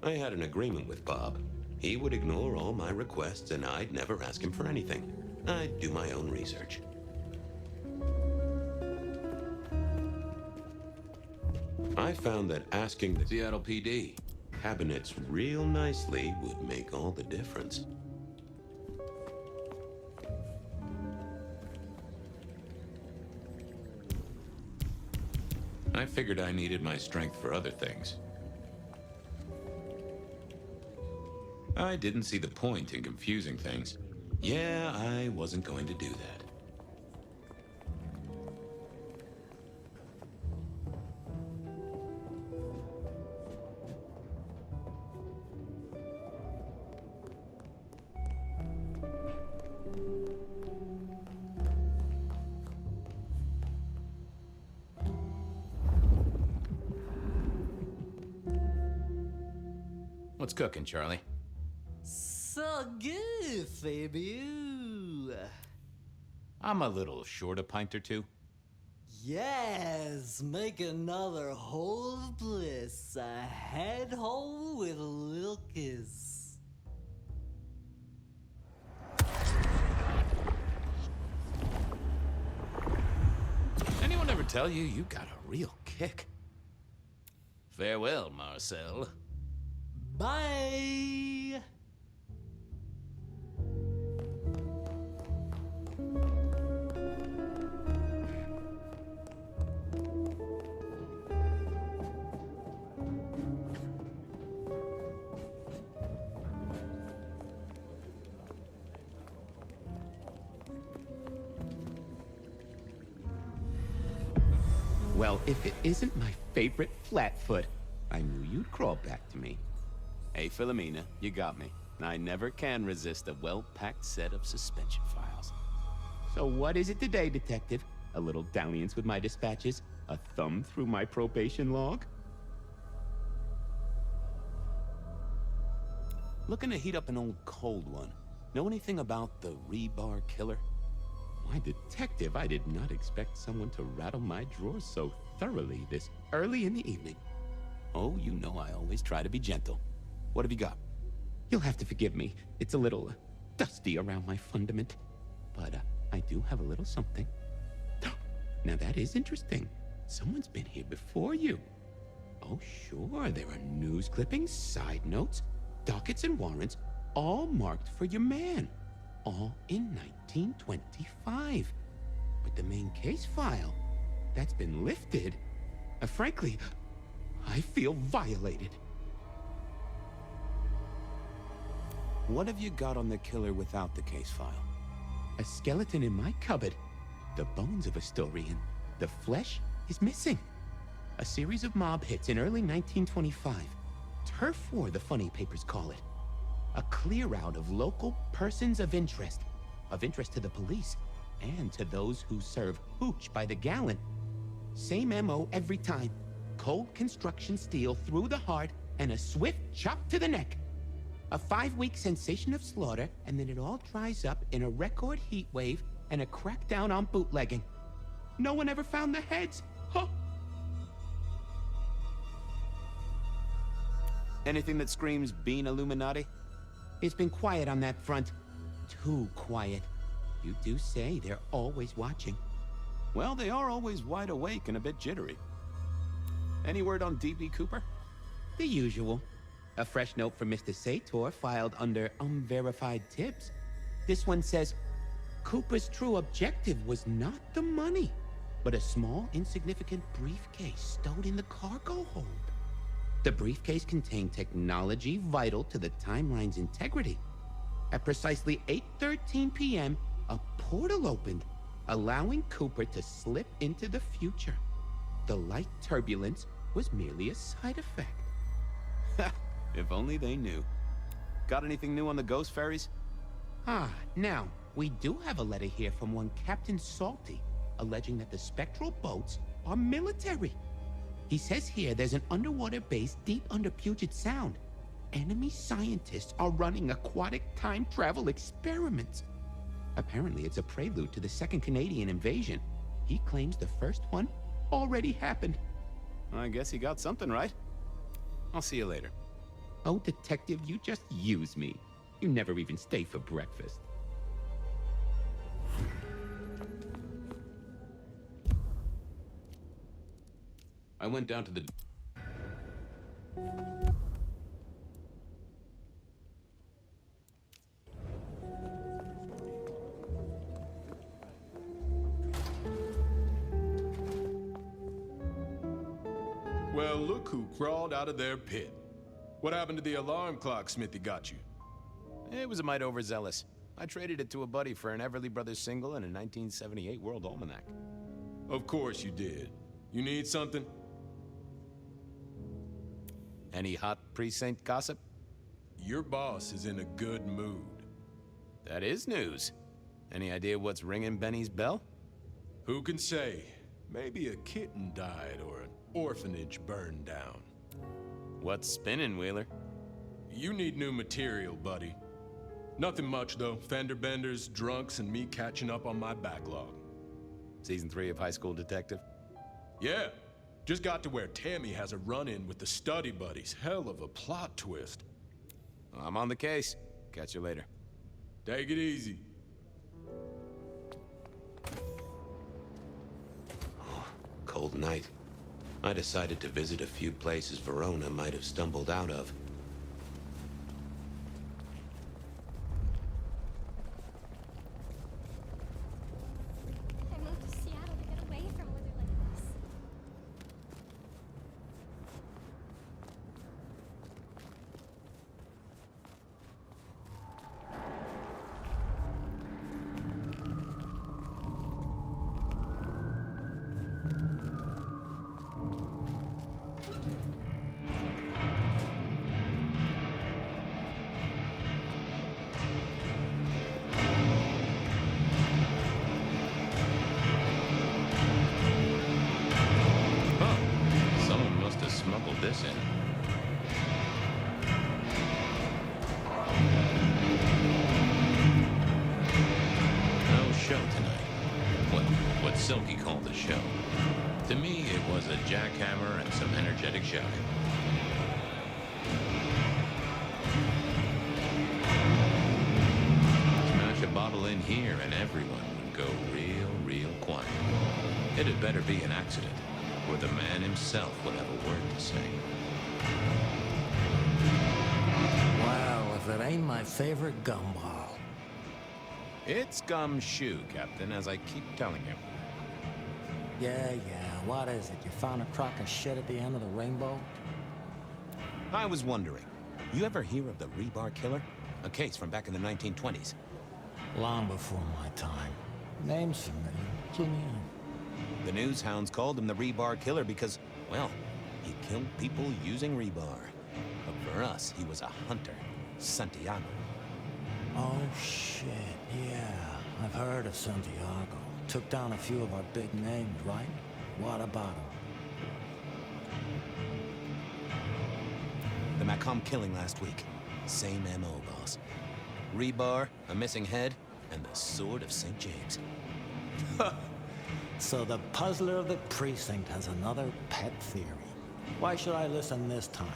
I had an agreement with Bob. He would ignore all my requests and I'd never ask him for anything. I'd do my own research. I found that asking the Seattle PD cabinets real nicely would make all the difference. I figured I needed my strength for other things. I didn't see the point in confusing things. Yeah, I wasn't going to do that. What's cooking, Charlie? So good, Fabio. I'm a little short a pint or two. Yes, make another hole of bliss, a head hole with a little kiss. Anyone ever tell you you got a real kick? Farewell, Marcel. Bye! Well, if it isn't my favorite Flatfoot, I knew you'd crawl back to me. Hey, Philomena, you got me. I never can resist a well-packed set of suspension files. So what is it today, Detective? A little dalliance with my dispatches? A thumb through my probation log? Looking to heat up an old cold one. Know anything about the rebar killer? Why, Detective, I did not expect someone to rattle my drawers so thoroughly this early in the evening. Oh, you know I always try to be gentle. What have you got? You'll have to forgive me. It's a little dusty around my fundament. But I do have a little something. Now that is interesting. Someone's been here before you. Oh, sure, there are news clippings, side notes, dockets and warrants, all marked for your man. All in 1925. But the main case file, that's been lifted. Frankly, I feel violated. What have you got on the killer without the case file? A skeleton in my cupboard. The bones of a story, and the flesh is missing. A series of mob hits in early 1925. Turf war, the funny papers call it. A clear out of local persons of interest to the police, and to those who serve hooch by the gallon. Same MO every time. Cold construction steel through the heart, and a swift chop to the neck. A 5-week sensation of slaughter, and then it all dries up in a record heat wave and a crackdown on bootlegging. No one ever found the heads. Huh? Anything that screams Bean Illuminati? It's been quiet on that front. Too quiet. You do say they're always watching. Well, they are always wide awake and a bit jittery. Any word on D.B. Cooper? The usual. A fresh note from Mr. Sator filed under unverified tips. This one says, Cooper's true objective was not the money, but a small, insignificant briefcase stowed in the cargo hold. The briefcase contained technology vital to the timeline's integrity. At precisely 8:13 p.m., a portal opened, allowing Cooper to slip into the future. The light turbulence was merely a side effect. If only they knew. Got anything new on the ghost ferries? Now, we do have a letter here from one Captain Salty, alleging that the spectral boats are military. He says here there's an underwater base deep under Puget Sound. Enemy scientists are running aquatic time travel experiments. Apparently it's a prelude to the second Canadian invasion. He claims the first one already happened. I guess he got something right. I'll see you later. Oh, detective, you just use me. You never even stay for breakfast. I went down to the... Well, look who crawled out of their pit. What happened to the alarm clock Smithy got you? It was a mite overzealous. I traded it to a buddy for an Everly Brothers single and a 1978 World Almanac. Of course you did. You need something? Any hot precinct gossip? Your boss is in a good mood. That is news. Any idea what's ringing Benny's bell? Who can say? Maybe a kitten died or an orphanage burned down. What's spinning, Wheeler? You need new material, buddy. Nothing much, though. Fender benders, drunks, and me catching up on my backlog. Season 3 of High School Detective? Yeah. Just got to where Tammy has a run-in with the study buddies. Hell of a plot twist. I'm on the case. Catch you later. Take it easy. Cold night. I decided to visit a few places Verona might have stumbled out of. I moved to Seattle to get away from weather like this. Someone must have smuggled this in. No show tonight. What Silky called the show. To me, it was a jackhammer and some energetic shouting. Smash a bottle in here and everyone would go real quiet. It had better be an accident, or the man himself would have a word to say. Well, if it ain't my favorite gumball. It's gumshoe, Captain, as I keep telling you. Yeah, what is it? You found a crock of shit at the end of the rainbow? I was wondering, you ever hear of the Rebar Killer? A case from back in the 1920s. Long before my time. Name's familiar. Clue me in. The news hounds called him the Rebar Killer because, well, he killed people using rebar. But for us, he was a hunter. Santiago. Oh, shit, yeah. I've heard of Santiago. Took down a few of our big names, right? What about him? The Macomb killing last week. Same MO, boss. Rebar, a missing head, and the Sword of St. James. So the puzzler of the precinct has another pet theory. Why should I listen this time?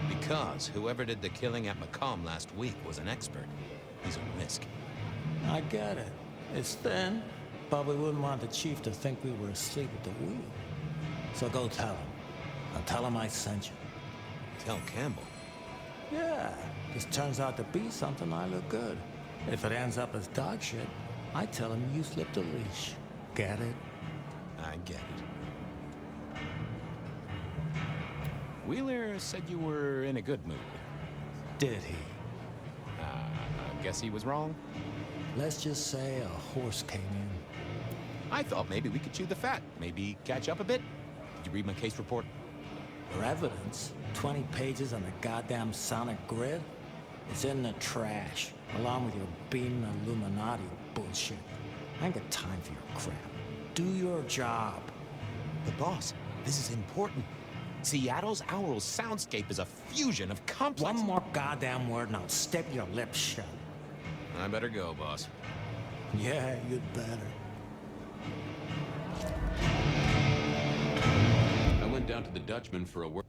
Because whoever did the killing at Macomb last week was an expert. He's a risk. I get it. It's thin, but we wouldn't want the chief to think we were asleep at the wheel. So go tell him. I'll tell him I sent you. Tell Campbell. Yeah, this turns out to be something I look good. If it ends up as dog shit, I tell him you slipped a leash. Get it? I get it. Wheeler said you were in a good mood. Did he? I guess he was wrong. Let's just say a horse came in. I thought maybe we could chew the fat. Maybe catch up a bit. Did you read my case report? For evidence, 20 pages on the goddamn sonic grid? It's in the trash, along with your beam Illuminati bullshit. I ain't got time for your crap. Do your job. But boss, this is important. Seattle's aural soundscape is a fusion of complex... One more goddamn word and I'll step your lips shut. I better go, boss. Yeah, you'd better. down to the Dutchman for a word.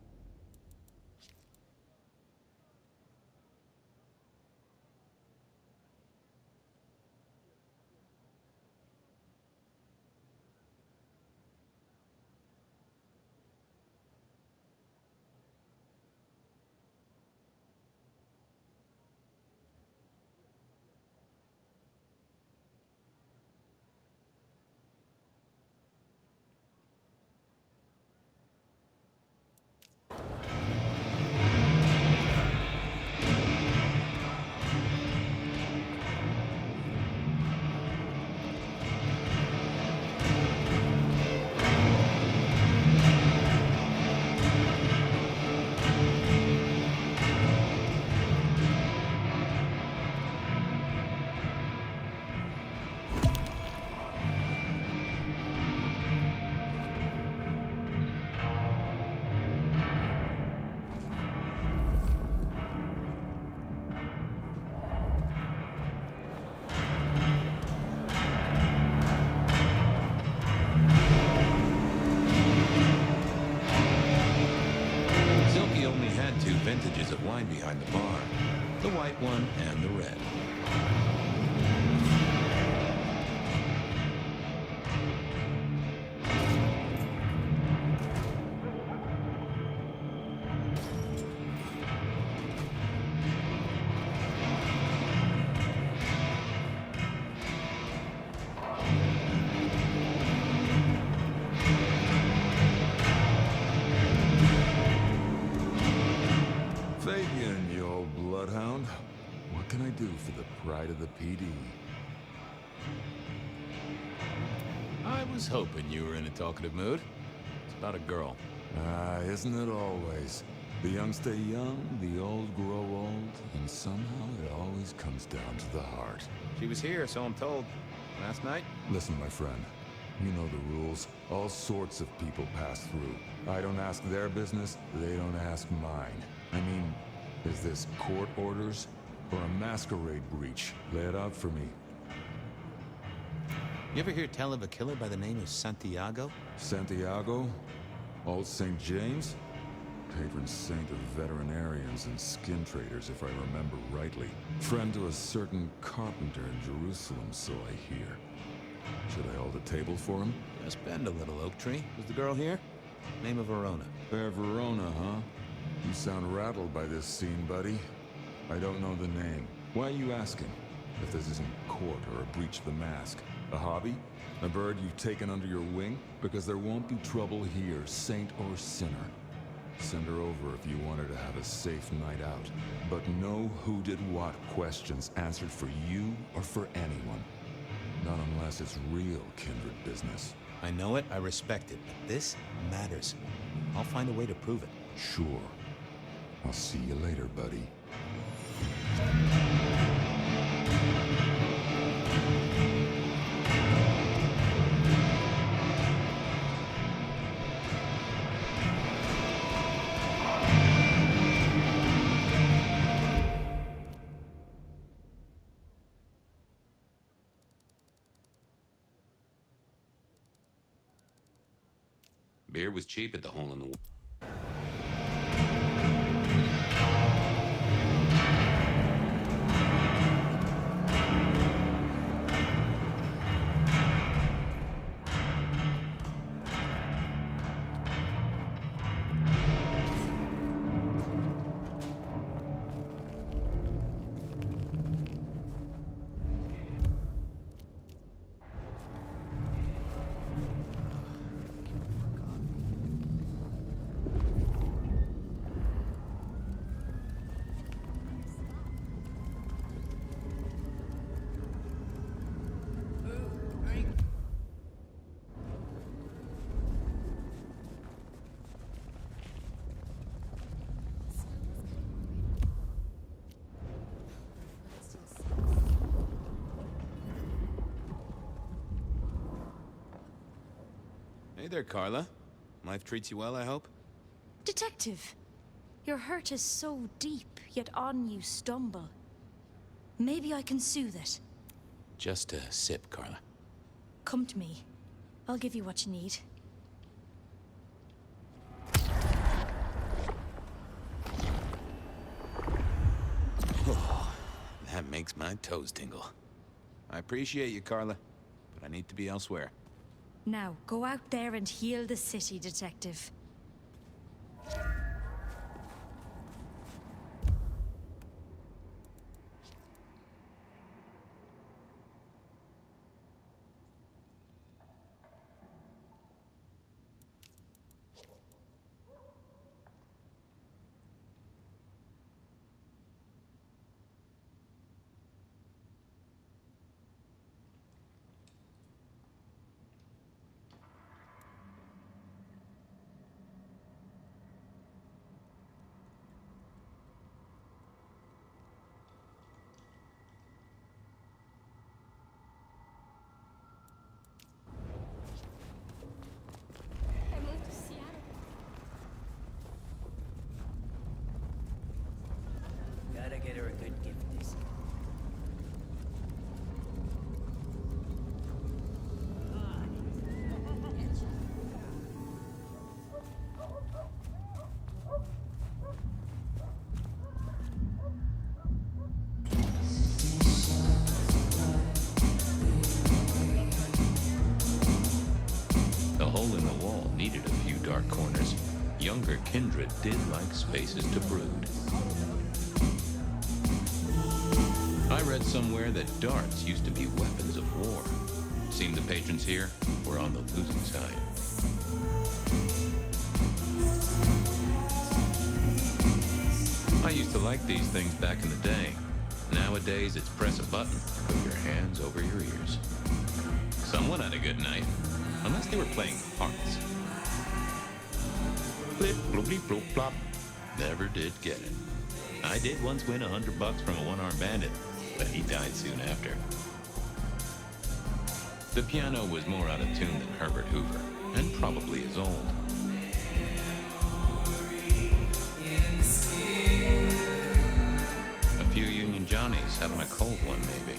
Vintages of wine behind the bar. The white one and the red. Pride of the PD. I was hoping you were in a talkative mood. It's about a girl. Isn't it always? The young stay young, the old grow old, and somehow it always comes down to the heart. She was here, so I'm told. Last night? Listen, my friend. You know the rules. All sorts of people pass through. I don't ask their business, they don't ask mine. I mean, is this court orders? Or a masquerade breach? Lay it out for me. You ever hear tell of a killer by the name of Santiago? Santiago? Old St. James? Patron saint of veterinarians and skin traders, if I remember rightly. Friend to a certain carpenter in Jerusalem, so I hear. Should I hold a table for him? Just bend a little, Oak Tree. Was the girl here? Name of Verona. Fair Verona, huh? You sound rattled by this scene, buddy. I don't know the name. Why are you asking? If this isn't court or a breach of the mask. A hobby? A bird you've taken under your wing? Because there won't be trouble here, saint or sinner. Send her over if you want her to have a safe night out. But no who did what questions answered for you or for anyone. Not unless it's real kindred business. I know it, I respect it, but this matters. I'll find a way to prove it. Sure. I'll see you later, buddy. Beer was cheap at the hole in the wall. Hey there, Carla. Life treats you well, I hope? Detective, your hurt is so deep, yet on you stumble. Maybe I can soothe it. Just a sip, Carla. Come to me. I'll give you what you need. makes my toes tingle. I appreciate you, Carla, but I need to be elsewhere. Now, go out there and heal the city, Detective. I moved to Seattle. Gotta get her a good gift this year. The hole in the wall needed a few dark corners. Younger kindred did like spaces to brood. I read somewhere that darts used to be weapons of war. Seemed the patrons here were on the losing side. I used to like these things back in the day. Nowadays, it's press a button, put your hands over your ears. Someone had a good night, unless they were playing hearts. Flip, bloopy, bloop, plop. Never did get it. I did once win $100 from a one-armed bandit, but he died soon after. The piano was more out of tune than Herbert Hoover, and probably as old. A few Union Johnnies having a cold one, maybe.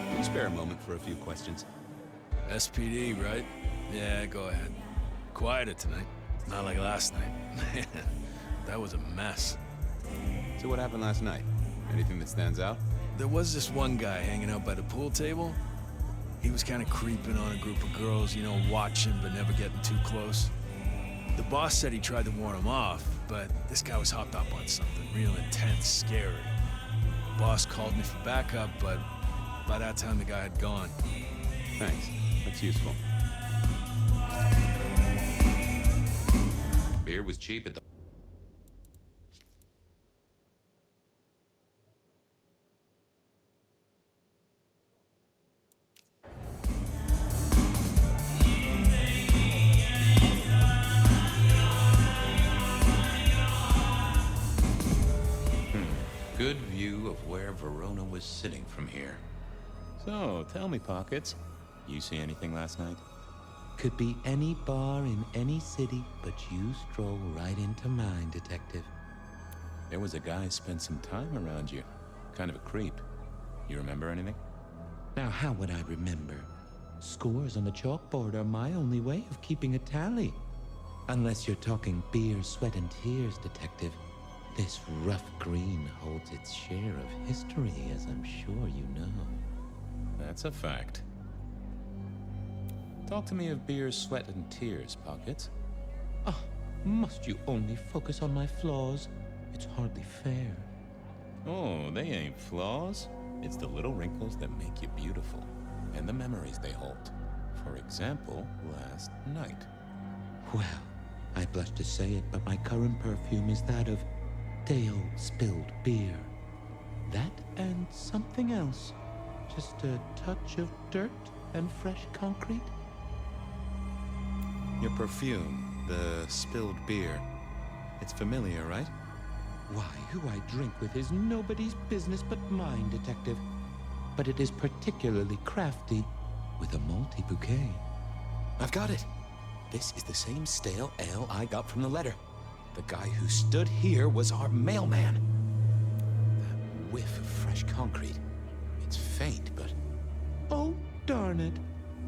Can you spare a moment for a few questions? SPD, right? Yeah, go ahead. Quieter tonight. Not like last night. Man, that was a mess. So what happened last night? Anything that stands out? There was this one guy hanging out by the pool table. He was kind of creeping on a group of girls, you know, watching but never getting too close. The boss said he tried to warn him off, but this guy was hopped up on something real intense, scary. Boss called me for backup, but by that time the guy had gone. Thanks. That's useful. Beer was cheap at the... Good view of where Verona was sitting from here. So, tell me, Pockets. You see anything last night? Could be any bar in any city, but you stroll right into mine, Detective. There was a guy spent some time around you. Kind of a creep. You remember anything? Now, how would I remember? Scores on the chalkboard are my only way of keeping a tally. Unless you're talking beer, sweat, and tears, Detective. This rough green holds its share of history, as I'm sure you know. That's a fact. Talk to me of beer, sweat, and tears, Pockets. Ah, must you only focus on my flaws? It's hardly fair. Oh, they ain't flaws. It's the little wrinkles that make you beautiful, and the memories they hold. For example, last night. Well, I blush to say it, but my current perfume is that of day-old spilled beer. That and something else. Just a touch of dirt and fresh concrete. Your perfume, the spilled beer. It's familiar, right? Why, who I drink with is nobody's business but mine, Detective. But it is particularly crafty, with a malty bouquet. I've got it. This is the same stale ale I got from the letter. The guy who stood here was our mailman. That whiff of fresh concrete. It's faint, but... Oh, darn it.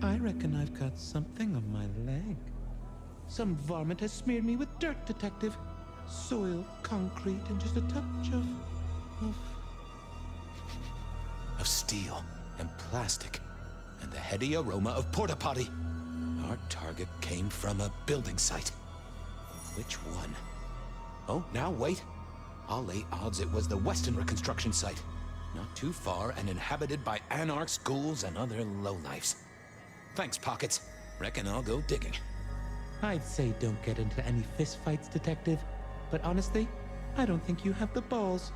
I reckon I've got something on my leg. Some varmint has smeared me with dirt, Detective. Soil, concrete, and just a touch of steel and plastic and the heady aroma of porta potty. Our target came from a building site. Which one? Oh, now wait. I'll lay odds it was the Westenra construction site. Not too far and inhabited by anarchs, ghouls, and other lowlifes. Thanks, Pockets. Reckon I'll go digging. I'd say don't get into any fistfights, Detective. But honestly, I don't think you have the balls.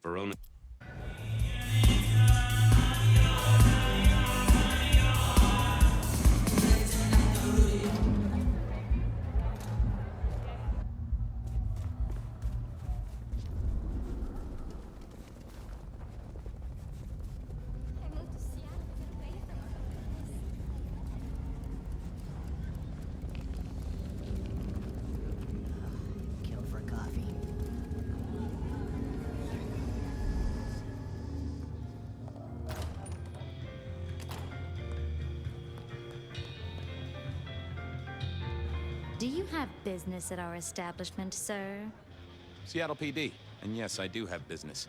Verona. I moved to Seattle to get away from all of this. Kill for coffee. Do you have business at our establishment, sir? Seattle PD. And yes, I do have business.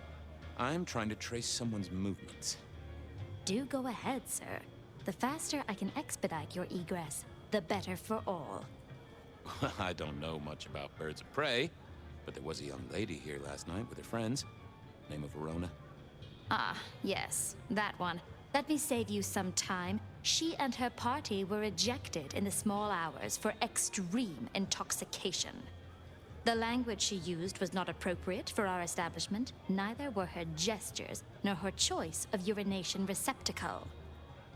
I'm trying to trace someone's movements. Do go ahead, sir. The faster I can expedite your egress, the better for all. I don't know much about birds of prey, but there was a young lady here last night with her friends. Name of Verona. Ah, yes, that one. Let me save you some time. She and her party were ejected in the small hours for extreme intoxication. The language she used was not appropriate for our establishment, neither were her gestures, nor her choice of urination receptacle.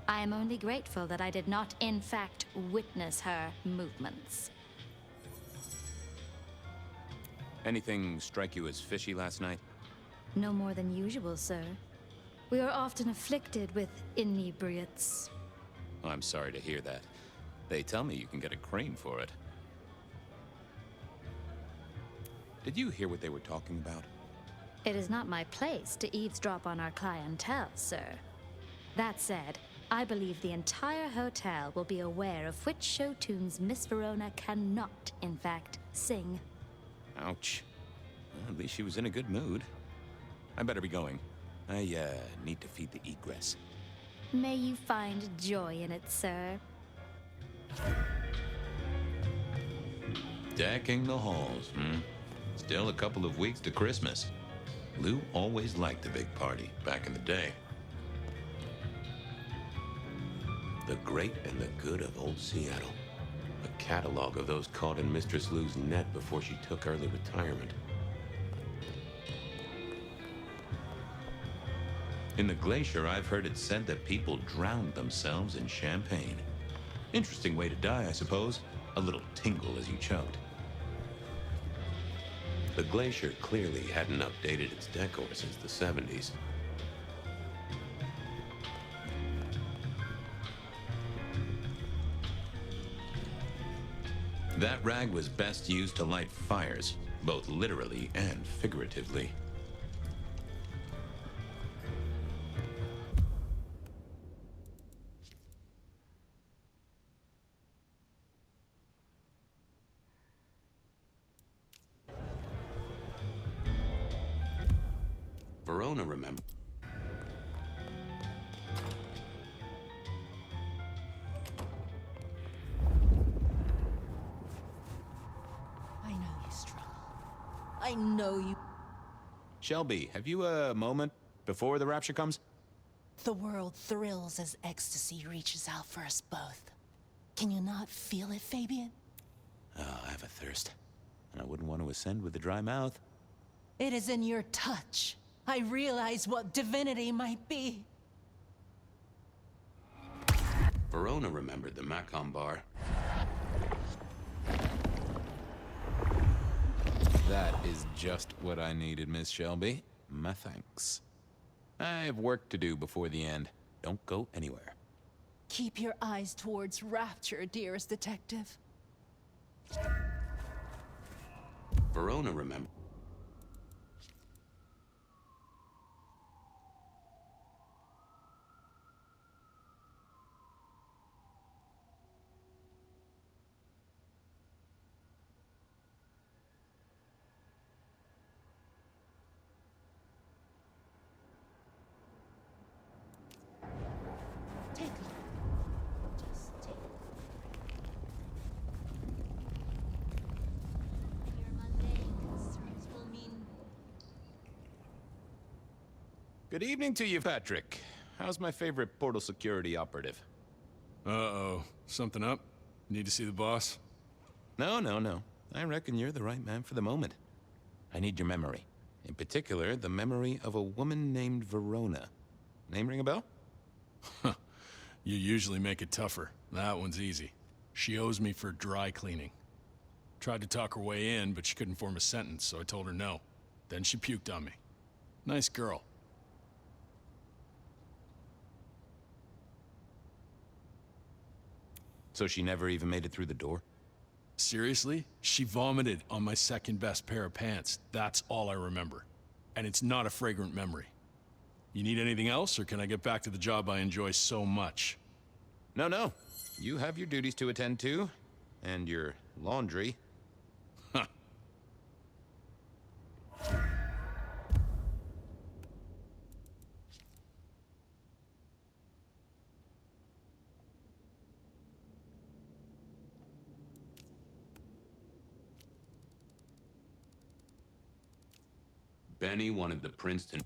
I am only grateful that I did not, in fact, witness her movements. Anything strike you as fishy last night? No more than usual, sir. We are often afflicted with inebriates. Oh, I'm sorry to hear that. They tell me you can get a cream for it. Did you hear what they were talking about? It is not my place to eavesdrop on our clientele, sir. That said, I believe the entire hotel will be aware of which show tunes Miss Verona cannot, in fact, sing. Ouch. Well, at least she was in a good mood. I better be going. I, need to feed the egress. May you find joy in it, sir. Decking the halls, Still a couple of weeks to Christmas. Lou always liked the big party back in the day. The great and the good of old Seattle. A catalog of those caught in Mistress Lou's net before she took early retirement. In the glacier, I've heard it said that people drowned themselves in champagne. Interesting way to die, I suppose. A little tingle as you choked. The glacier clearly hadn't updated its decor since the 70s. That rag was best used to light fires, both literally and figuratively. Verona, remember? I know you struggle. I know you. Shelby, have you a moment before the rapture comes? The world thrills as ecstasy reaches out for us both. Can you not feel it, Fabian? Oh, I have a thirst. And I wouldn't want to ascend with a dry mouth. It is in your touch. I realize what divinity might be. Verona remembered the Macon bar. That is just what I needed, Miss Shelby. My thanks. I have work to do before the end. Don't go anywhere. Keep your eyes towards Rapture, dearest detective. Verona remembered. Take a look. Just take a look. Your mundane concerns will mean Good evening to you, Patrick. How's my favorite portal security operative? Uh-oh. Something up? Need to see the boss? No. I reckon you're the right man for the moment. I need your memory. In particular, the memory of a woman named Verona. Name ring a bell? You usually make it tougher. That one's easy. She owes me for dry cleaning. Tried to talk her way in, but she couldn't form a sentence, so I told her no. Then she puked on me. Nice girl. So she never even made it through the door? Seriously? She vomited on my second best pair of pants. That's all I remember. And it's not a fragrant memory. You need anything else, or can I get back to the job I enjoy so much? No. You have your duties to attend to, and your laundry. Huh. Benny wanted the Princeton.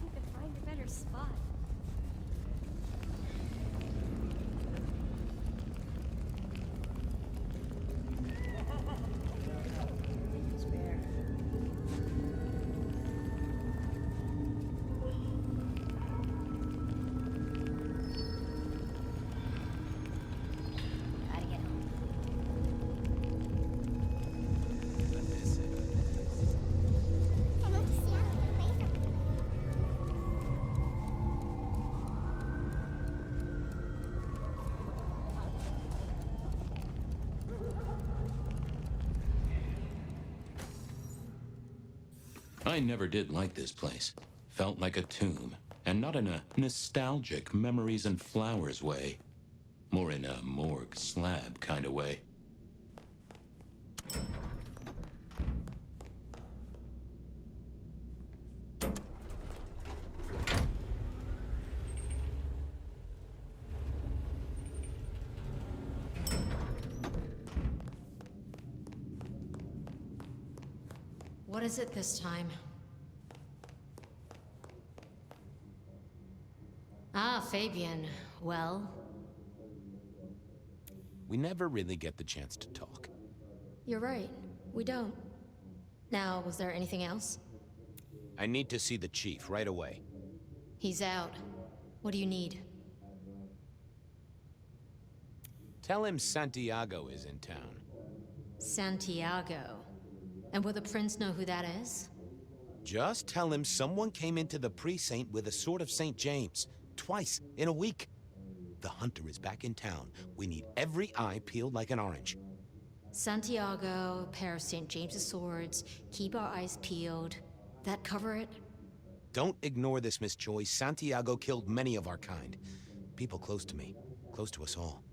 we could find a better spot. Gotta get home. I moved to Seattle to get away from I never did like this place. Felt like a tomb, and not in a nostalgic memories and flowers way. More in a morgue slab kind of way. What is it this time? Ah, Fabian. Well, We never really get the chance to talk. you're right. We don't. Now, was there anything else? I need to see the chief right away. He's out. What do you need? Tell him Santiago is in town. Santiago. And will the prince know who that is? Just tell him someone came into the precinct with a sword of St. James. Twice in a week. The hunter is back in town. We need every eye peeled like an orange. Santiago, a pair of St. James's swords, keep our eyes peeled. That cover it? Don't ignore this, Miss Choi. Santiago killed many of our kind. People close to me. Close to us all.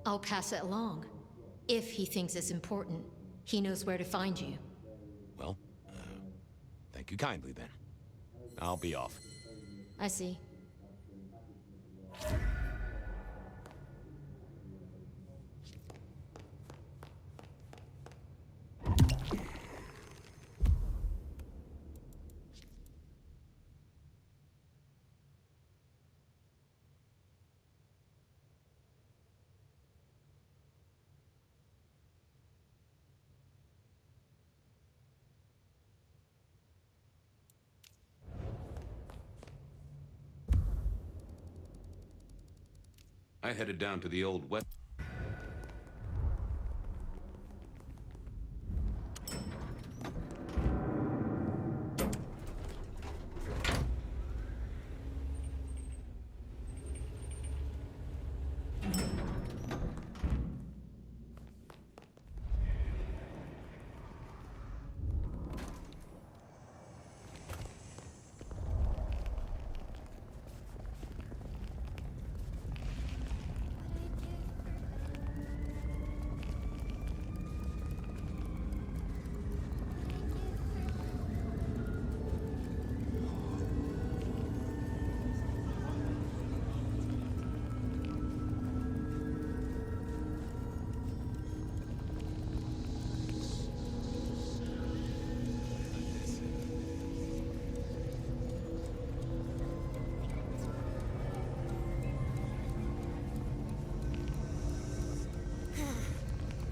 I'll pass it along. If he thinks it's important, he knows where to find you. Well, thank you kindly then. I'll be off. I see. I headed down to the old west.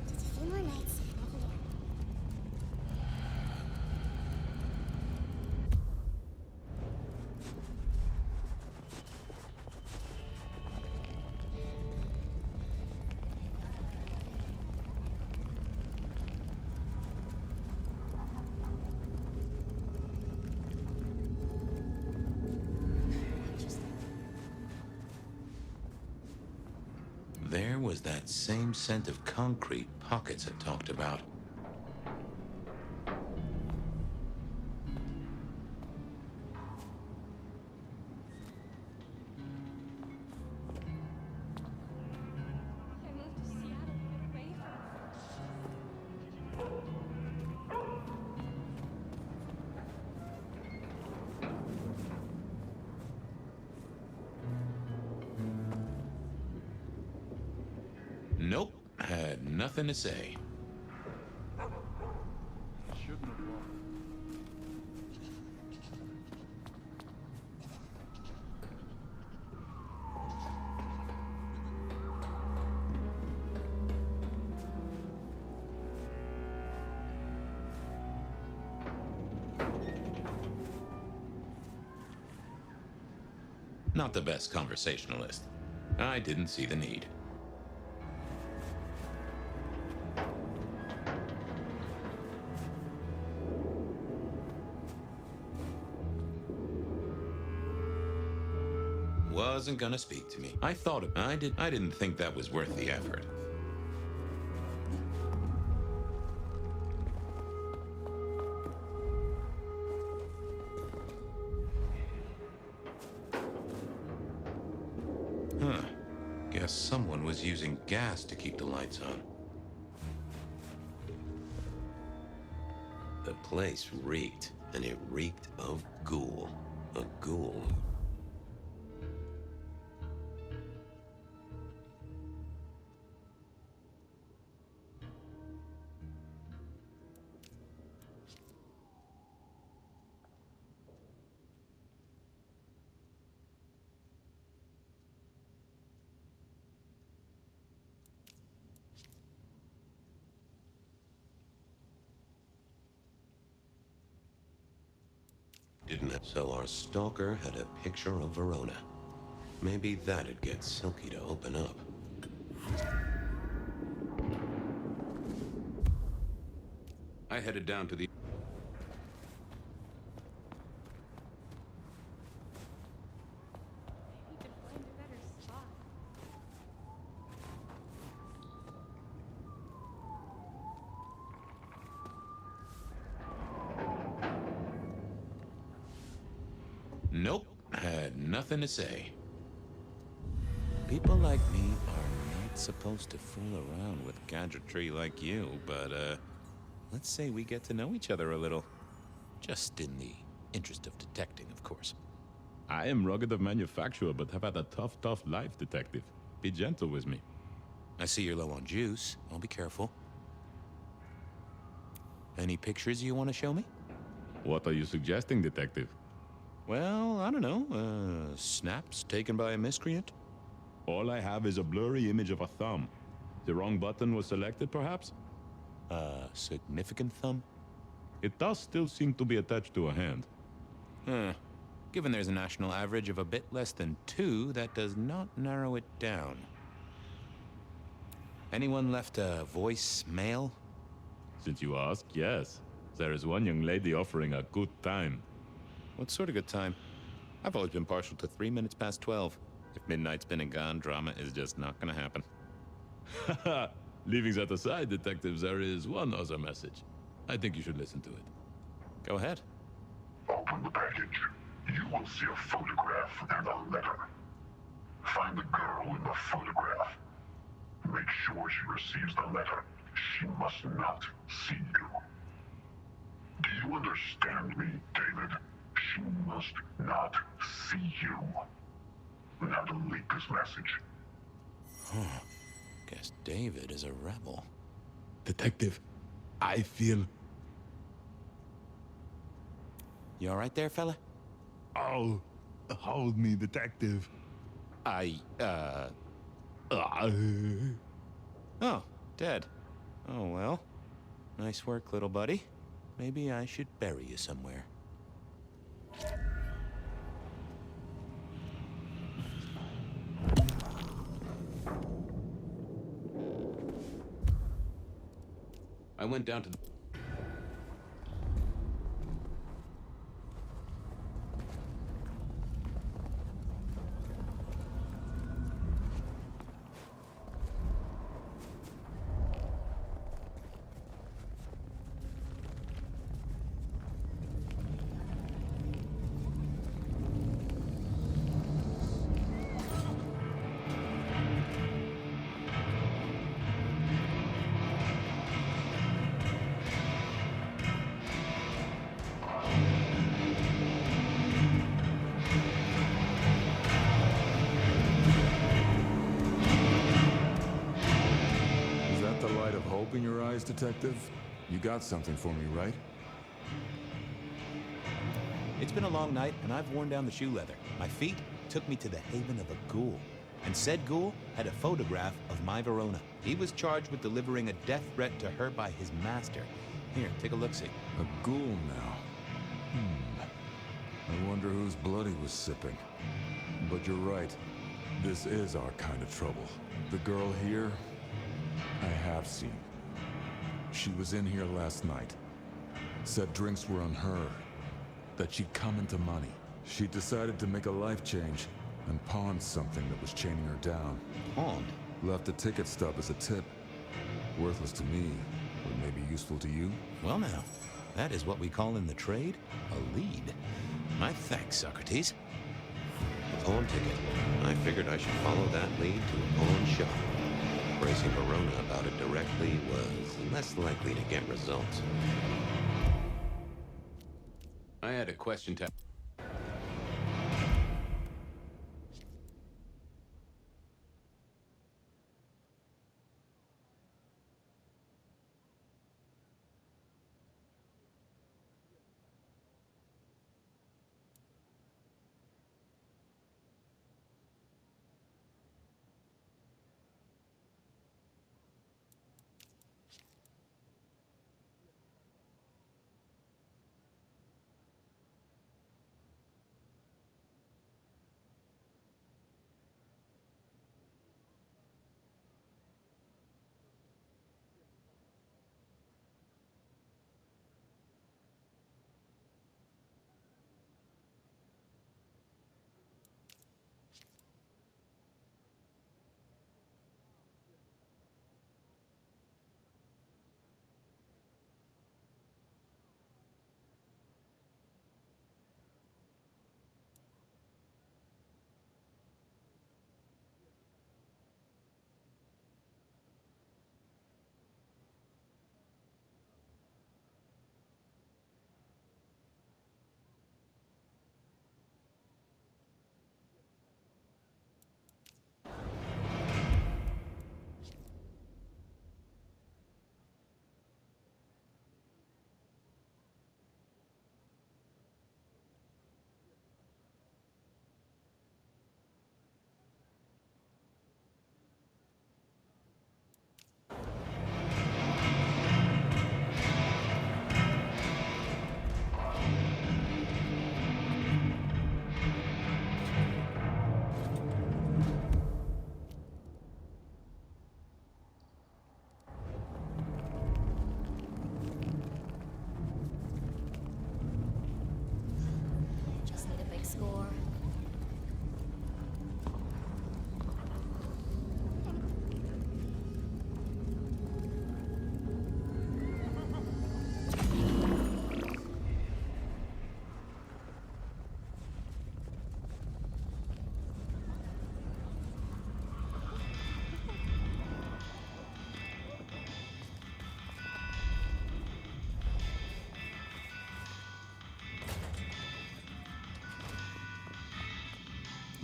Just a few more nights, and I'll be there. There was that same scent of concrete pockets I talked about. I moved to Seattle to get away from her. Nope, had nothing to say. Not the best conversationalist. I didn't see the need. Wasn't gonna speak to me. I didn't think that was worth the effort. Huh. Guess someone was using gas to keep the lights on. The place reeked, and it reeked of ghoul. A ghoul. Didn't it? So our stalker had a picture of Verona. Maybe that'd get Silky to open up. I headed down to the... You could find a better spot. Nope, had nothing to say. People like me are not supposed to fool around with gadgetry like you, but, let's say we get to know each other a little. Just in the interest of detecting, of course. I am rugged of manufacture, but have had a tough life, detective. Be gentle with me. I see you're low on juice. I'll be careful. Any pictures you want to show me? What are you suggesting, detective? Well, I don't know. Snaps taken by a miscreant? All I have is a blurry image of a thumb. The wrong button was selected, perhaps? Significant thumb? It does still seem to be attached to a hand. Given there's a national average of a bit less than 2, that does not narrow it down. Anyone left a voicemail? Since you ask, yes. There is one young lady offering a good time. What sort of good time? I've always been partial to 3 minutes past 12. If midnight's been and gone, drama is just not gonna happen. Haha! Leaving that aside, detective, there is one other message. I think you should listen to it. Go ahead. Open the package. You will see a photograph and a letter. Find the girl in the photograph. Make sure she receives the letter. She must not see you. Do you understand me, David? She must not see you. Now delete this message. Huh. Guess David is a rebel. Detective, I feel... You all right there, fella? Oh, hold me, detective. Oh, dead. Oh, well. Nice work, little buddy. Maybe I should bury you somewhere. I went down to the... Is that the light of hope in your eyes, detective? You got something for me, right? It's been a long night, and I've worn down the shoe leather. My feet took me to the haven of a ghoul. And said ghoul had a photograph of my Verona. He was charged with delivering a death threat to her by his master. Here, take a look-see. A ghoul now. I wonder whose blood he was sipping. But you're right. This is our kind of trouble. The girl here, I have seen. She was in here last night. Said drinks were on her. That she'd come into money. She decided to make a life change and pawned something that was chaining her down. Pawned? Left a ticket stub as a tip. Worthless to me, but maybe useful to you? Well now, that is what we call in the trade a lead. My thanks, Socrates. A pawn ticket. I figured I should follow that lead to a pawn shop. Bracing Verona about it directly was less likely to get results. I had a question to...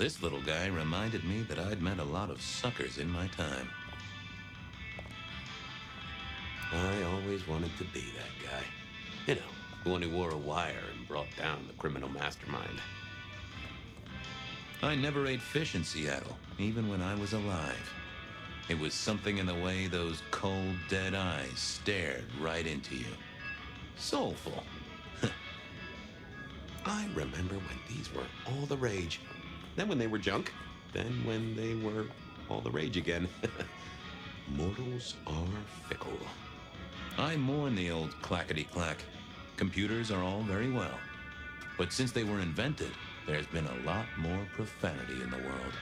This little guy reminded me that I'd met a lot of suckers in my time. I always wanted to be that guy. You know, the one who wore a wire and brought down the criminal mastermind. I never ate fish in Seattle, even when I was alive. It was something in the way those cold, dead eyes stared right into you. Soulful. I remember when these were all the rage. Then when they were junk. Then when they were all the rage again. Mortals are fickle. I mourn the old clackety-clack. Computers are all very well. But since they were invented, there's been a lot more profanity in the world.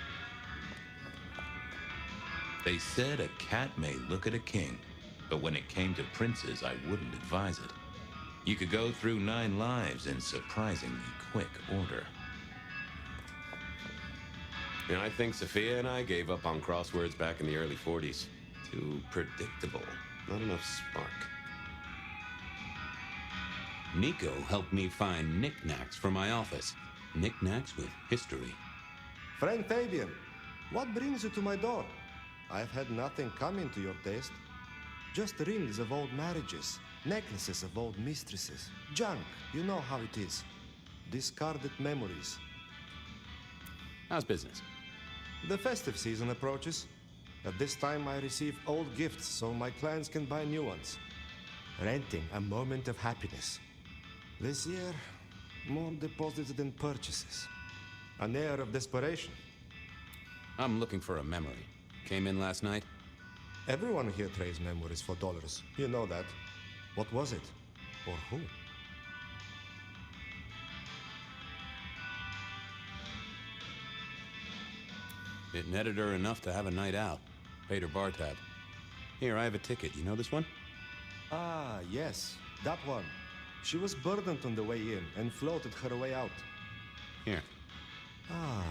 They said a cat may look at a king, but when it came to princes, I wouldn't advise it. You could go through 9 lives in surprisingly quick order. Yeah, I think Sophia and I gave up on crosswords back in the early 40s. Too predictable. Not enough spark. Nico helped me find knickknacks for my office. Knickknacks with history. Friend Fabian, what brings you to my door? I've had nothing coming to your taste. Just rings of old marriages, necklaces of old mistresses, junk, you know how it is. Discarded memories. How's business? The festive season approaches. At this time, I receive old gifts so my clients can buy new ones. Renting a moment of happiness. This year, more deposits than purchases. An air of desperation. I'm looking for a memory. Came in last night? Everyone here trades memories for dollars. You know that. What was it? Or who? It netted her enough to have a night out. Paid her bar tab. Here, I have a ticket. You know this one? Ah, yes. That one. She was burdened on the way in and floated her way out. Here. Ah,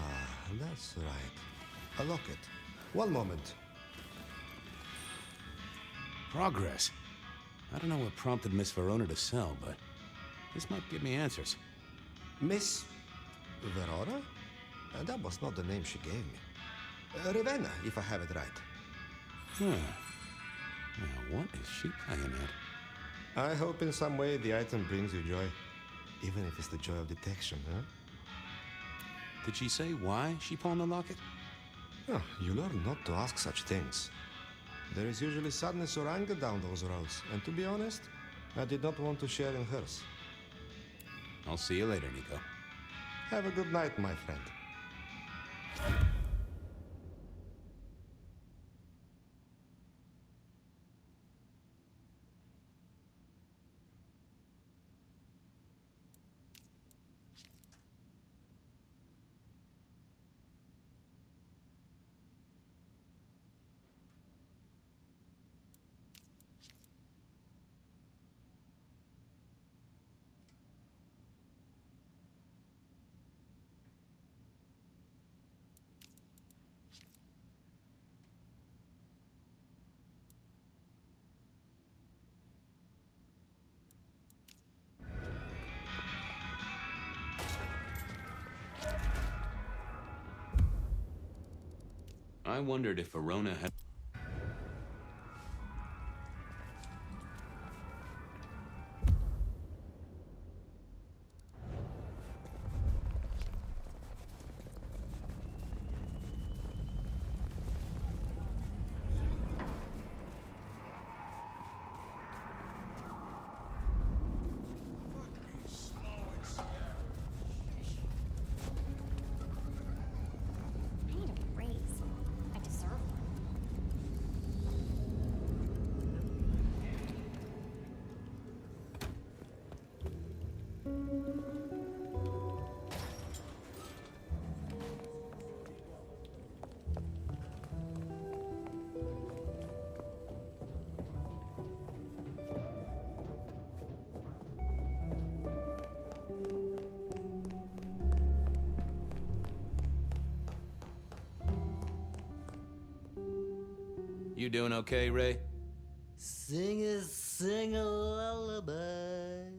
that's right. A locket. One moment. Progress. I don't know what prompted Miss Verona to sell, but this might give me answers. Miss Verona? That was not the name she gave me. Ravenna, if I have it right. Huh. Now, what is she playing at? I hope in some way the item brings you joy. Even if it's the joy of detection, huh? Did she say why she pawned the locket? Oh, you learn not to ask such things. There is usually sadness or anger down those roads, and to be honest, I did not want to share in hers. I'll see you later, Nico. Have a good night, my friend. I wondered if Verona had... I need a raise. I deserve one. You doing okay, Ray? Sing a lullaby.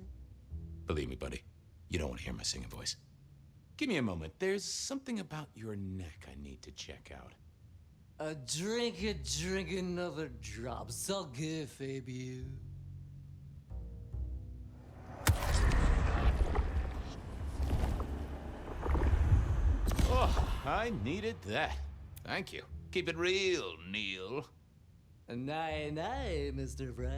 Believe me, buddy, you don't want to hear my singing voice. Give me a moment. There's something about your neck I need to check out. Drink another drop. So good, Fabio. Oh, I needed that. Thank you. Keep it real, Neil. Night, Mr. Bright.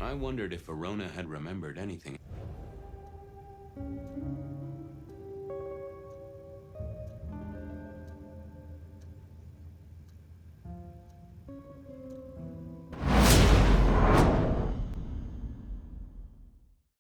I wondered if Verona had remembered anything.